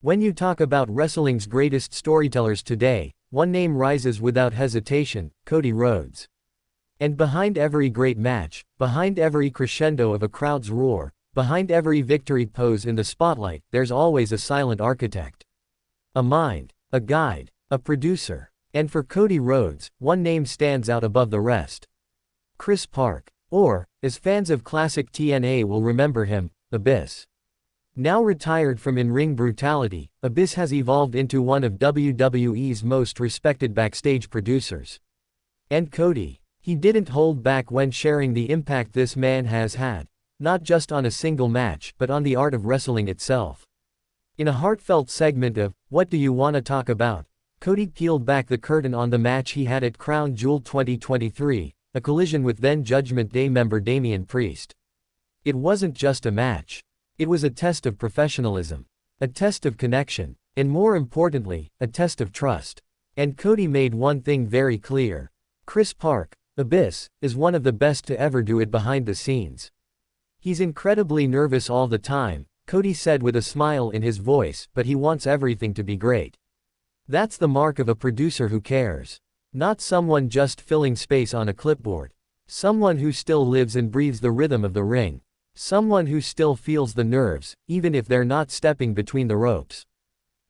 When you talk about wrestling's greatest storytellers today, one name rises without hesitation: Cody Rhodes. And behind every great match, behind every crescendo of a crowd's roar, behind every victory pose in the spotlight, there's always a silent architect. A mind, a guide, a producer. And for Cody Rhodes, one name stands out above the rest. Chris Park. Or, as fans of classic TNA will remember him, Abyss. Now retired from in-ring brutality, Abyss has evolved into one of WWE's most respected backstage producers. And Cody, he didn't hold back when sharing the impact this man has had, not just on a single match but on the art of wrestling itself. In a heartfelt segment of What Do You Wanna Talk About?, Cody peeled back the curtain on the match he had at Crown Jewel 2023, a collision with then Judgment Day member Damian Priest. It wasn't just a match. It was a test of professionalism, a test of connection, and more importantly, a test of trust. And Cody made one thing very clear. Chris Park, Abyss, is one of the best to ever do it behind the scenes. He's incredibly nervous all the time, Cody said with a smile in his voice, but he wants everything to be great. That's the mark of a producer who cares. Not someone just filling space on a clipboard. Someone who still lives and breathes the rhythm of the ring. Someone who still feels the nerves, even if they're not stepping between the ropes.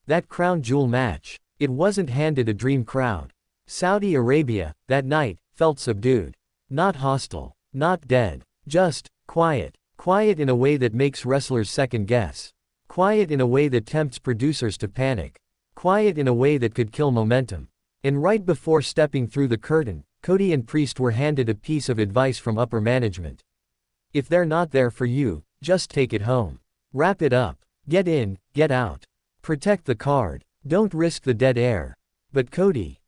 That Crown Jewel match, it wasn't handed a dream crowd. Saudi Arabia, that night, felt subdued. Not hostile. Not dead. Just quiet. Quiet in a way that makes wrestlers second guess. Quiet in a way that tempts producers to panic. Quiet in a way that could kill momentum. And right before stepping through the curtain, Cody and Priest were handed a piece of advice from upper management. If they're not there for you, just take it home. Wrap it up. Get in, get out. Protect the card. Don't risk the dead air. But Cody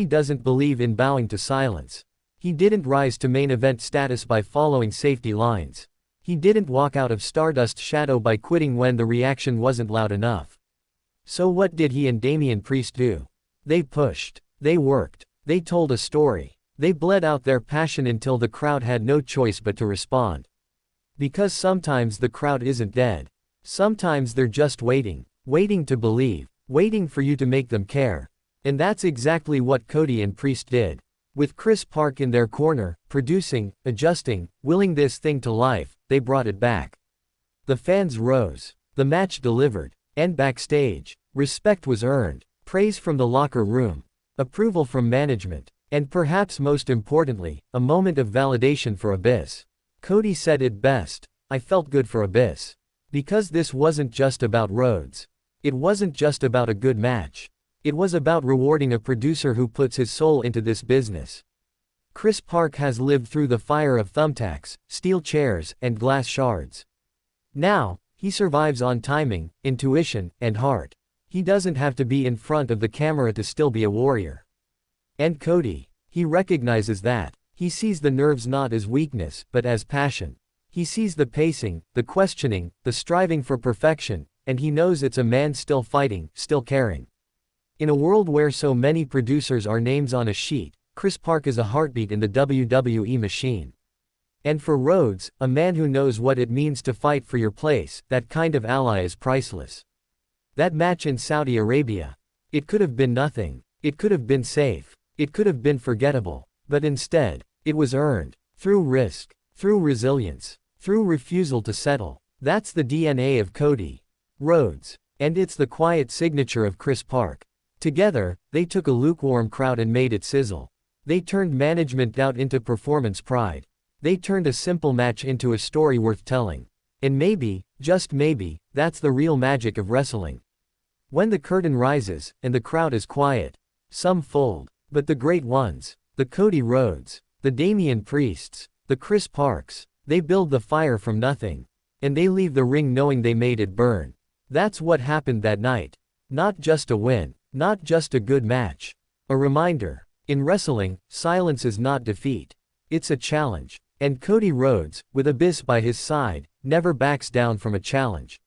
doesn't believe in bowing to silence. He didn't rise to main event status by following safety lines. He didn't walk out of Stardust shadow by quitting when the reaction wasn't loud enough. So what did he and Damian Priest do? They pushed. They worked. They told a story. They bled out their passion until the crowd had no choice but to respond. Because sometimes the crowd isn't dead. Sometimes they're just waiting. Waiting to believe. Waiting for you to make them care. And that's exactly what Cody and Priest did. With Chris Park in their corner, producing, adjusting, willing this thing to life, they brought it back. The fans rose. The match delivered. And backstage, respect was earned. Praise from the locker room. Approval from management. And perhaps most importantly, a moment of validation for Abyss. Cody said it best: I felt good for Abyss. Because this wasn't just about Rhodes. It wasn't just about a good match. It was about rewarding a producer who puts his soul into this business. Chris Park has lived through the fire of thumbtacks, steel chairs, and glass shards. Now, he survives on timing, intuition, and heart. He doesn't have to be in front of the camera to still be a warrior. And Cody, he recognizes that. He sees the nerves not as weakness, but as passion. He sees the pacing, the questioning, the striving for perfection, and he knows it's a man still fighting, still caring. In a world where so many producers are names on a sheet, Chris Park is a heartbeat in the WWE machine. And for Rhodes, a man who knows what it means to fight for your place, that kind of ally is priceless. That match in Saudi Arabia. It could have been nothing. It could have been safe. It could have been forgettable. But instead, it was earned. Through risk. Through resilience. Through refusal to settle. That's the DNA of Cody Rhodes. And it's the quiet signature of Chris Park. Together, they took a lukewarm crowd and made it sizzle. They turned management doubt into performance pride. They turned a simple match into a story worth telling. And maybe, just maybe, that's the real magic of wrestling. When the curtain rises, and the crowd is quiet, some fold. But the great ones, the Cody Rhodes, the Damian Priests, the Chris Parks, they build the fire from nothing. And they leave the ring knowing they made it burn. That's what happened that night. Not just a win. Not just a good match. A reminder. In wrestling, silence is not defeat. It's a challenge. And Cody Rhodes, with Abyss by his side, never backs down from a challenge.